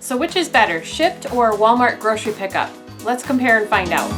So which is better, Shipt or Walmart grocery pickup? Let's compare and find out.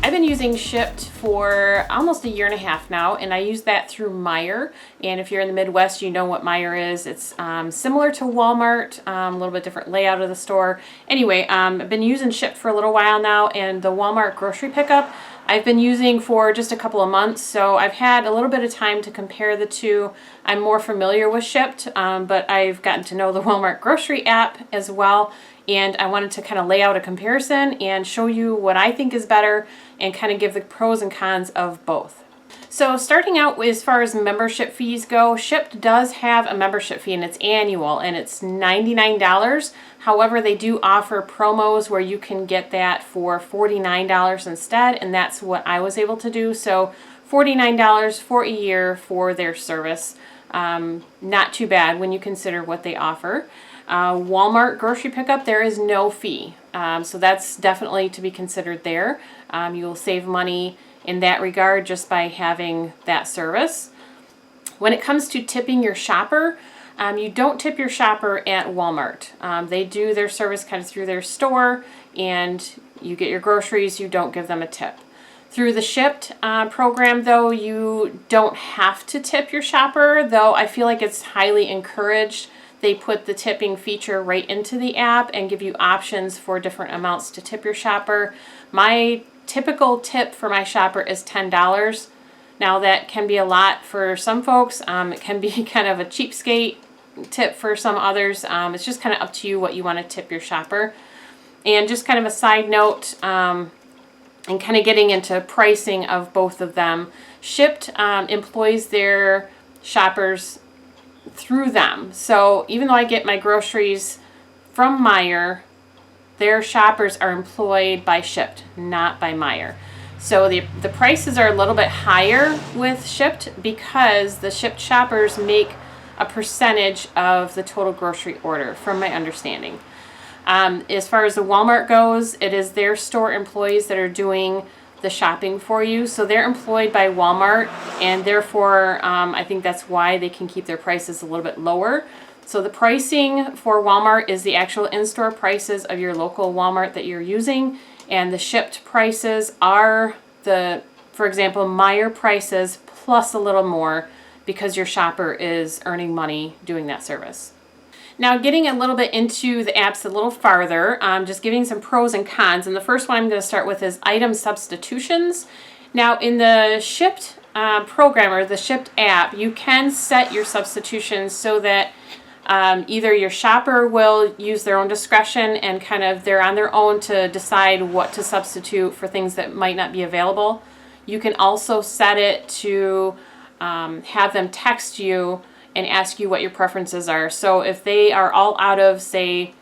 I've been using Shipt for almost 1.5 years now, and I use that through Meijer. And if you're in the Midwest, you know what Meijer is. It's similar to Walmart, a little bit different layout of the store. Anyway, I've been using Shipt for a little while now, and the Walmart grocery pickup I've been using for just a couple of months, so I've had a little bit of time to compare the two. I'm more familiar with Shipt, but I've gotten to know the Walmart grocery app as well, and I wanted to kind of lay out a comparison and show you what I think is better and kind of give the pros and cons of both. So starting out as far as membership fees go, Shipt does have a membership fee and it's annual and it's $99. However, they do offer promos where you can get that for $49 instead, and that's what I was able to do. So $49 for a year for their service. Not too bad when you consider what they offer. Walmart grocery pickup, there is no fee. So that's definitely to be considered there. You will save money in that regard just by having that service. When it comes to tipping your shopper, you don't tip your shopper at Walmart. They do their service kind of through their store, and you get your groceries, you don't give them a tip. Through the Shipt program, though, you don't have to tip your shopper, though I feel like it's highly encouraged. They put the tipping feature right into the app and give you options for different amounts to tip your shopper. My typical tip for my shopper is $10. Now that can be a lot for some folks. It can be kind of a cheapskate tip for some others. It's just kind of up to you what you want to tip your shopper. And just kind of a side note, and kind of getting into pricing of both of them, Shipt employs their shoppers through them. So even though I get my groceries from Meijer, their shoppers are employed by Shipt, not by Meijer. So the prices are a little bit higher with Shipt because the Shipt shoppers make a percentage of the total grocery order, from my understanding. As far as the Walmart goes, it is their store employees that are doing the shopping for you. So they're employed by Walmart, and therefore I think that's why they can keep their prices a little bit lower. So the pricing for Walmart is the actual in-store prices of your local Walmart that you're using, and the Shipt prices are for example, Meijer prices plus a little more because your shopper is earning money doing that service. Now, getting a little bit into the apps a little farther, just giving some pros and cons. And the first one I'm going to start with is item substitutions. Now, in the Shipt program or the Shipt app, you can set your substitutions so that either your shopper will use their own discretion and kind of they're on their own to decide what to substitute for things that might not be available. You can also set it to have them text you and ask you what your preferences are. So if they are all out of, say,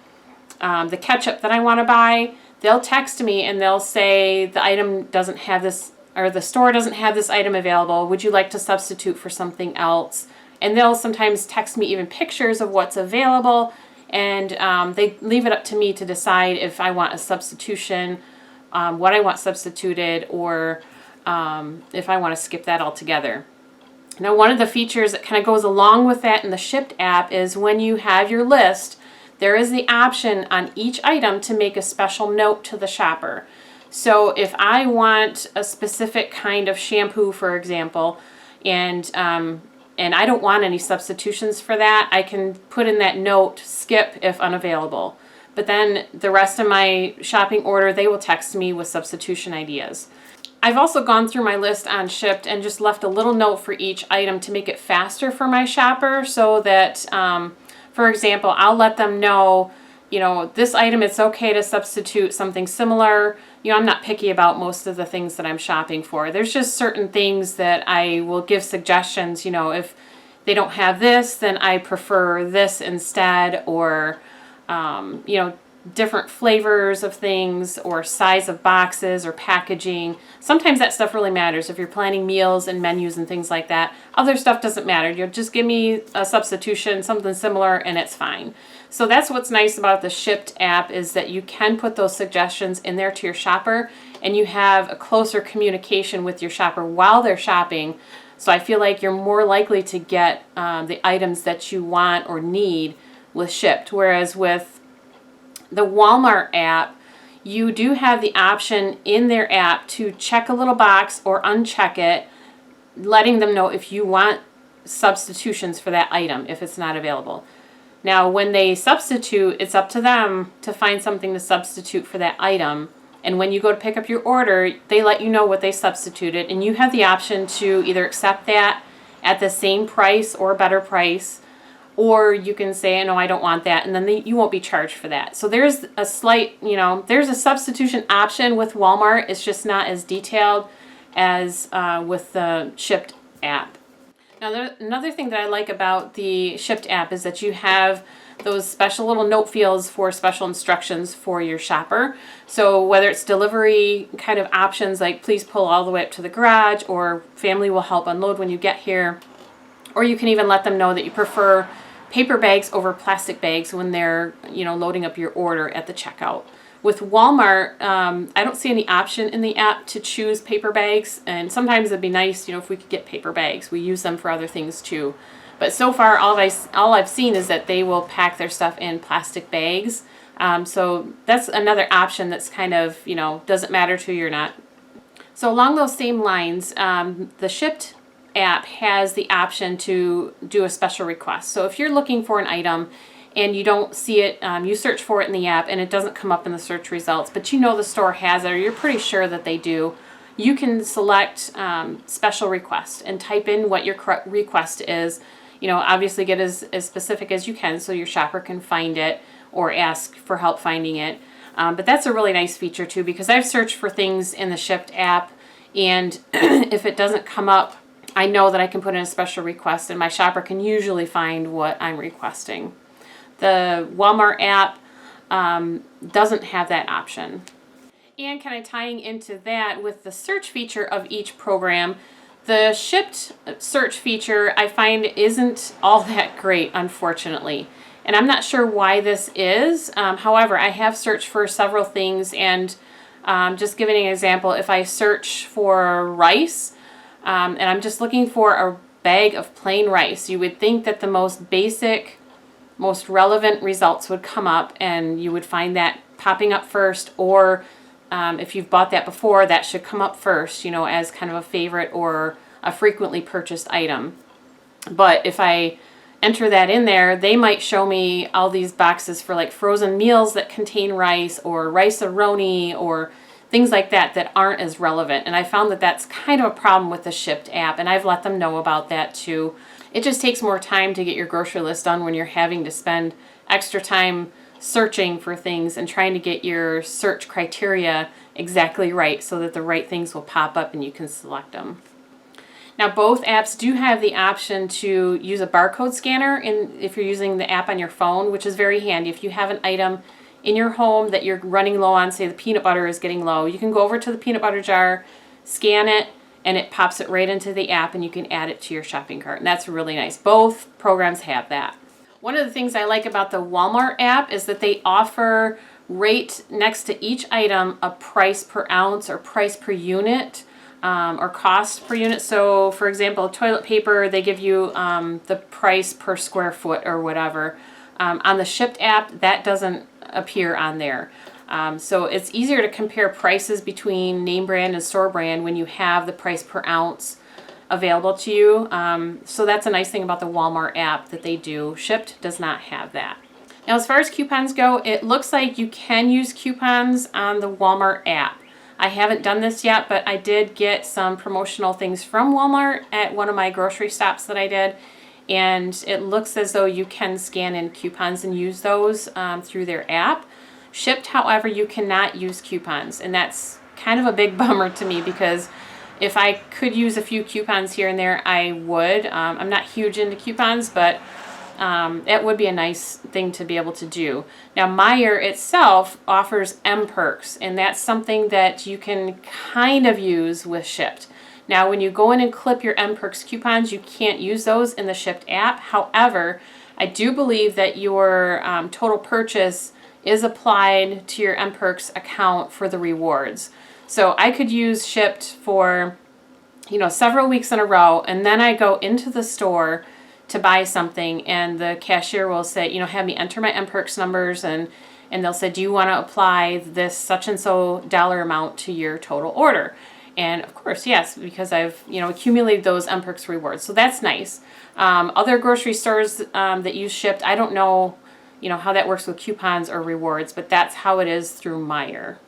the ketchup that I want to buy, they'll text me and they'll say the item doesn't have this, or the store doesn't have this item available. Would you like to substitute for something else? And they'll sometimes text me even pictures of what's available, and they leave it up to me to decide if I want a substitution, what I want substituted, or if I want to skip that altogether. Now, one of the features that kind of goes along with that in the Shipt app is when you have your list, there is the option on each item to make a special note to the shopper. So if I want a specific kind of shampoo, for example, and I don't want any substitutions for that, I can put in that note, skip if unavailable. But then the rest of my shopping order, they will text me with substitution ideas. I've also gone through my list on Shipt and just left a little note for each item to make it faster for my shopper so that, for example, I'll let them know, this item, it's okay to substitute something similar. I'm not picky about most of the things that I'm shopping for. There's just certain things that I will give suggestions, if they don't have this, then I prefer this instead, or, different flavors of things or size of boxes or packaging. Sometimes that stuff really matters if you're planning meals and menus and things like that. Other stuff doesn't matter. You'll just give me a substitution, something similar, and it's fine. So that's what's nice about the Shipt app, is that you can put those suggestions in there to your shopper, and you have a closer communication with your shopper while they're shopping So I feel like you're more likely to get the items that you want or need with Shipt. Whereas with the Walmart app, you do have the option in their app to check a little box or uncheck it, letting them know if you want substitutions for that item if it's not available. Now, when they substitute, it's up to them to find something to substitute for that item. And when you go to pick up your order, they let you know what they substituted, and you have the option to either accept that at the same price or a better price, or you can say, no, I don't want that, and then you won't be charged for that. So there's a slight, there's a substitution option with Walmart. It's just not as detailed as with the Shipt app. Now, another thing that I like about the Shipt app is that you have those special little note fields for special instructions for your shopper. So whether it's delivery kind of options like please pull all the way up to the garage, or family will help unload when you get here, or you can even let them know that you prefer paper bags over plastic bags when they're loading up your order at the checkout. With Walmart, I don't see any option in the app to choose paper bags, and sometimes it'd be nice, if we could get paper bags. We use them for other things too. But so far, all I've seen is that they will pack their stuff in plastic bags. So that's another option that's kind of, doesn't matter to you or not. So along those same lines, the Shipt app has the option to do a special request. So if you're looking for an item and you don't see it, you search for it in the app and it doesn't come up in the search results, but the store has it, or you're pretty sure that they do, you can select special request and type in what your request is. Obviously get as specific as you can so your shopper can find it or ask for help finding it. But that's a really nice feature too, because I've searched for things in the Shipt app, and if it doesn't come up, I know that I can put in a special request and my shopper can usually find what I'm requesting. The Walmart app doesn't have that option. And kind of tying into that with the search feature of each program, the Shipt search feature I find isn't all that great, unfortunately. And I'm not sure why this is. However, I have searched for several things, and just giving an example, if I search for rice, and I'm just looking for a bag of plain rice, you would think that the most basic, most relevant results would come up, and you would find that popping up first, or if you've bought that before, that should come up first, as kind of a favorite or a frequently purchased item. But if I enter that in there, they might show me all these boxes for like frozen meals that contain rice, or rice-a-roni, or things like that aren't as relevant. And I found that that's kind of a problem with the Shipt app, and I've let them know about that too. It just takes more time to get your grocery list done when you're having to spend extra time searching for things and trying to get your search criteria exactly right so that the right things will pop up and you can select them. Now, both apps do have the option to use a barcode scanner if you're using the app on your phone, which is very handy. If you have an item in your home that you're running low on, say the peanut butter is getting low, you can go over to the peanut butter jar, scan it, and it pops it right into the app and you can add it to your shopping cart. And that's really nice. Both programs have that. One of the things I like about the Walmart app is that they offer right next to each item a price per ounce or price per unit, or cost per unit. So for example, toilet paper, they give you the price per square foot or whatever. On the Shipt app, that doesn't appear on there. So it's easier to compare prices between name brand and store brand when you have the price per ounce available to you. So that's a nice thing about the Walmart app that they do. Shipt does not have that. Now, as far as coupons go, it looks like you can use coupons on the Walmart app. I haven't done this yet, but I did get some promotional things from Walmart at one of my grocery stops that I did. And it looks as though you can scan in coupons and use those through their app. Shipt, however, you cannot use coupons. And that's kind of a big bummer to me, because if I could use a few coupons here and there, I would. I'm not huge into coupons, but it would be a nice thing to be able to do. Now, Meijer itself offers M-Perks, and that's something that you can kind of use with Shipt. Now, when you go in and clip your M-Perks coupons, you can't use those in the Shipt app. However, I do believe that your total purchase is applied to your M-Perks account for the rewards. So I could use Shipt for several weeks in a row, and then I go into the store to buy something, and the cashier will say, have me enter my MPerks numbers, and they'll say, do you want to apply this such and so dollar amount to your total order? And of course, yes, because I've accumulated those MPerks rewards, so that's nice. Other grocery stores that use Shipt, I don't know, how that works with coupons or rewards, but that's how it is through Meijer.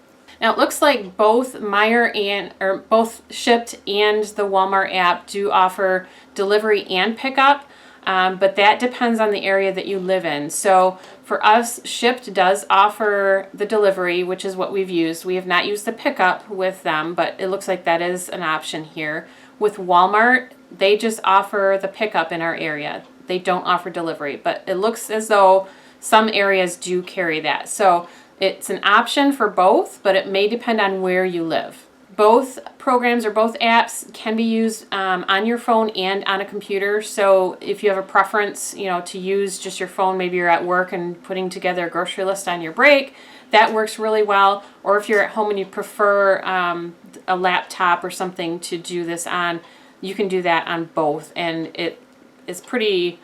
Now it looks like both both Shipt and the Walmart app do offer delivery and pickup, but that depends on the area that you live in. So for us, Shipt does offer the delivery, which is what we've used. We have not used the pickup with them, but it looks like that is an option here. With Walmart, they just offer the pickup in our area. They don't offer delivery, but it looks as though some areas do carry that. So it's an option for both, but it may depend on where you live. Both programs or both apps can be used on your phone and on a computer. So if you have a preference, to use just your phone, maybe you're at work and putting together a grocery list on your break, that works really well. Or if you're at home and you prefer a laptop or something to do this on, you can do that on both. And it is pretty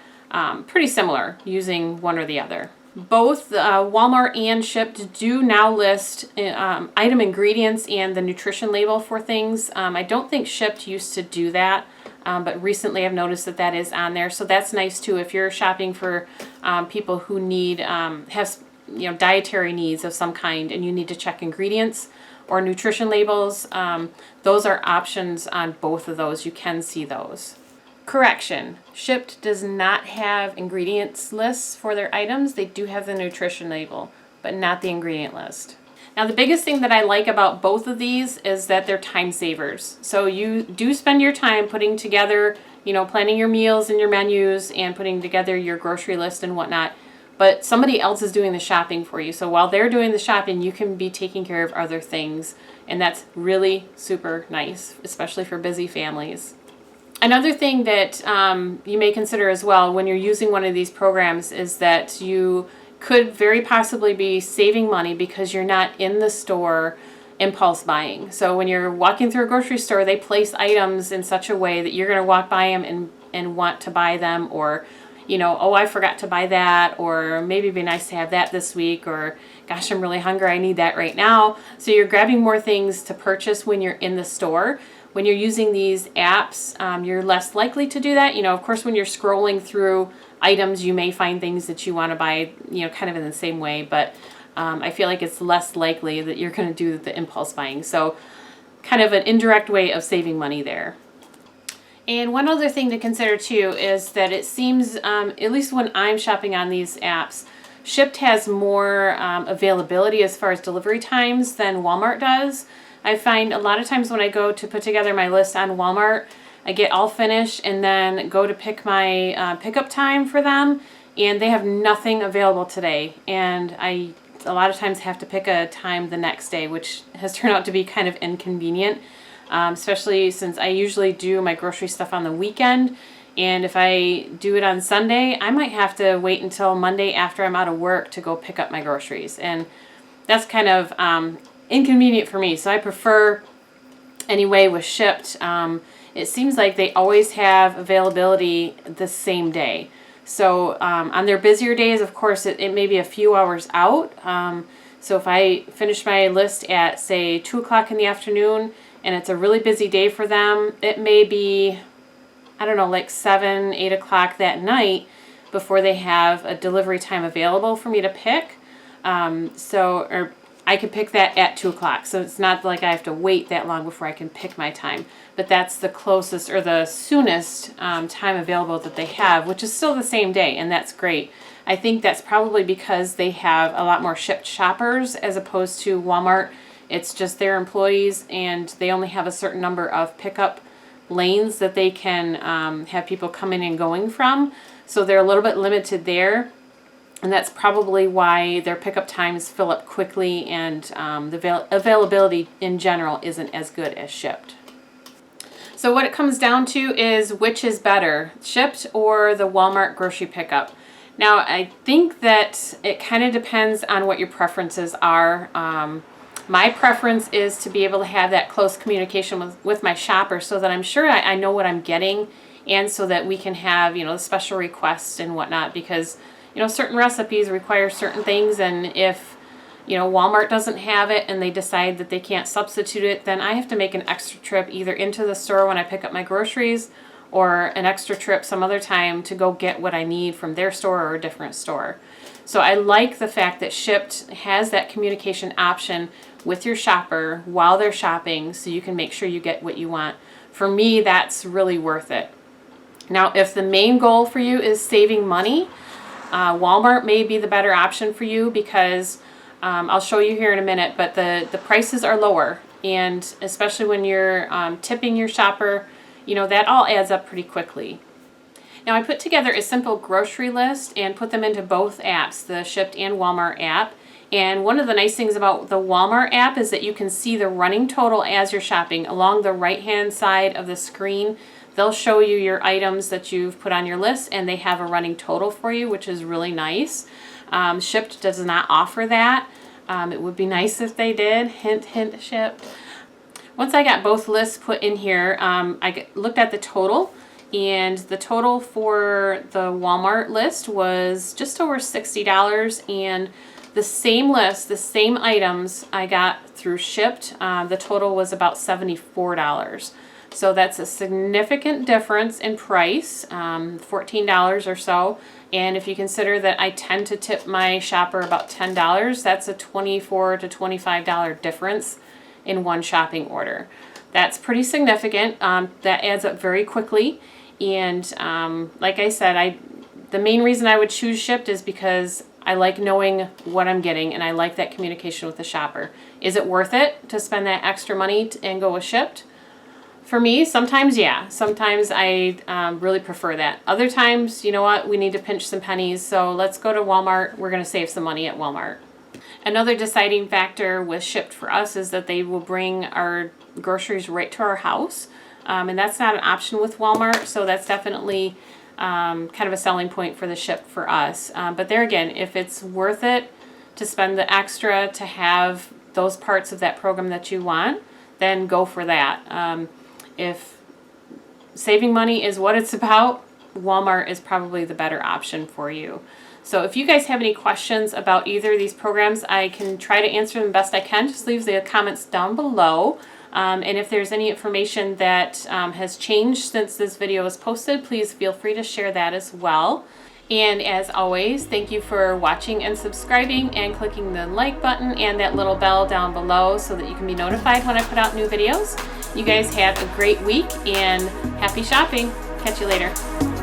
similar using one or the other. Both Walmart and Shipt do now list item ingredients and the nutrition label for things. I don't think Shipt used to do that, but recently I've noticed that is on there. So that's nice too if you're shopping for people who need have dietary needs of some kind and you need to check ingredients or nutrition labels. Those are options on both of those. You can see those. Correction, Shipt does not have ingredients lists for their items. They do have the nutrition label, but not the ingredient list. Now the biggest thing that I like about both of these is that they're time savers. So you do spend your time putting together, planning your meals and your menus and putting together your grocery list and whatnot, but somebody else is doing the shopping for you. So while they're doing the shopping, you can be taking care of other things, and that's really super nice, especially for busy families. Another thing that you may consider as well when you're using one of these programs is that you could very possibly be saving money because you're not in the store impulse buying. So when you're walking through a grocery store, they place items in such a way that you're going to walk by them and want to buy them, or, oh, I forgot to buy that, or maybe it'd be nice to have that this week, or gosh, I'm really hungry, I need that right now. So you're grabbing more things to purchase when you're in the store. When you're using these apps, you're less likely to do that. Of course, when you're scrolling through items, you may find things that you want to buy, kind of in the same way, but I feel like it's less likely that you're going to do the impulse buying. So kind of an indirect way of saving money there. And one other thing to consider too is that it seems, at least when I'm shopping on these apps, Shipt has more availability as far as delivery times than Walmart does. I find a lot of times when I go to put together my list on Walmart, I get all finished and then go to pick my pickup time for them, and they have nothing available today. And I a lot of times have to pick a time the next day, which has turned out to be kind of inconvenient, especially since I usually do my grocery stuff on the weekend. And if I do it on Sunday, I might have to wait until Monday after I'm out of work to go pick up my groceries. And that's kind of inconvenient for me. So I prefer, anyway, with Shipt, it seems like they always have availability the same day. So on their busier days, of course, it may be a few hours out. So if I finish my list at, say, 2 o'clock in the afternoon, and it's a really busy day for them, it may be, I don't know, like 7, 8 o'clock that night before they have a delivery time available for me to pick. Or I could pick that at 2 o'clock. So it's not like I have to wait that long before I can pick my time. But that's the closest or the soonest time available that they have, which is still the same day, and that's great. I think that's probably because they have a lot more Shipt shoppers as opposed to Walmart. It's just their employees, and they only have a certain number of pickup lanes that they can have people coming and going from. So they're a little bit limited there. And that's probably why their pickup times fill up quickly, and the availability in general isn't as good as Shipt. So what it comes down to is which is better, Shipt or the Walmart grocery pickup. Now, I think that it kind of depends on what your preferences are. My preference is to be able to have that close communication with my shopper so that I'm sure I know what I'm getting, and so that we can have, you know, special requests and whatnot, because, you know, certain recipes require certain things, and if, you know, Walmart doesn't have it and they decide that they can't substitute it, then I have to make an extra trip either into the store when I pick up my groceries, or an extra trip some other time to go get what I need from their store or a different store. So I like the fact that Shipt has that communication option with your shopper while they're shopping, so you can make sure you get what you want. For me, that's really worth it. Now, if the main goal for you is saving money, Walmart may be the better option for you, because I'll show you here in a minute, but the prices are lower, and especially when you're tipping your shopper, you know, that all adds up pretty quickly. Now, I put together a simple grocery list and put them into both apps, the Shipt and Walmart app. And one of the nice things about the Walmart app is that you can see the running total as you're shopping. Along the right-hand side of the screen, they'll show you your items that you've put on your list, and they have a running total for you, which is really nice. Shipt does not offer that. It would be nice if they did. Hint, hint, Shipt. Once I got both lists put in here, I looked at the total, and the total for the Walmart list was just over $60, and the same list, the same items I got through Shipt, the total was about $74. So that's a significant difference in price, $14 or so. And if you consider that I tend to tip my shopper about $10, that's a $24 to $25 difference in one shopping order. That's pretty significant. That adds up very quickly. And like I said, the main reason I would choose Shipt is because I like knowing what I'm getting, and I like that communication with the shopper. Is it worth it to spend that extra money and go with Shipt? For me, sometimes, yeah. Sometimes I really prefer that. Other times, you know what, we need to pinch some pennies, so let's go to Walmart. We're going to save some money at Walmart. Another deciding factor with Shipt for us is that they will bring our groceries right to our house. And that's not an option with Walmart, so that's definitely kind of a selling point for the Shipt for us. But there again, if it's worth it to spend the extra to have those parts of that program that you want, then go for that. If saving money is what it's about, Walmart is probably the better option for you. So if you guys have any questions about either of these programs, I can try to answer them best I can. Just leave the comments down below. And if there's any information that has changed since this video was posted, please feel free to share that as well. And as always, thank you for watching and subscribing and clicking the like button and that little bell down below so that you can be notified when I put out new videos. You guys have a great week and happy shopping. Catch you later.